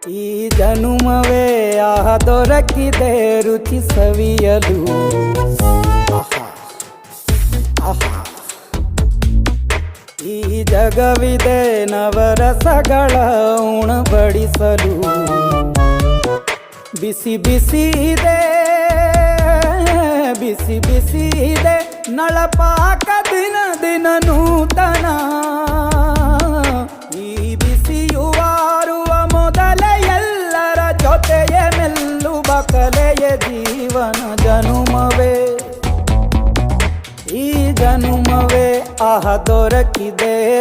ಈ ಜನುಮವೇ ದೊರಕಿದೆ ರುಚಿ ಸವಿಯಲು. ಆಹಾ, ಆಹಾ. ಈ ಜಗವಿದೆ ನವರಸಗಳ ಉಣಬಡಿಸಲು. ಬಿಸಿ ಬಿಸಿ ಇದೆ, ಬಿಸಿ ಬಿಸಿ ಇದೆ ನಳಪಾಕ ದಿನ ದಿನ ನೂತನ. ಈ ಬಿಸಿಯುವಾರುವ ಮೊದಲೇ ಎಲ್ಲರ ಜೊತೆಯೇ ಮೆಲ್ಲುವ ಕಲೆಯ ಜೀವನ ಜನುಮವೇ. ಈ ಜನುಮವೇ ದೊರಕಿದೆ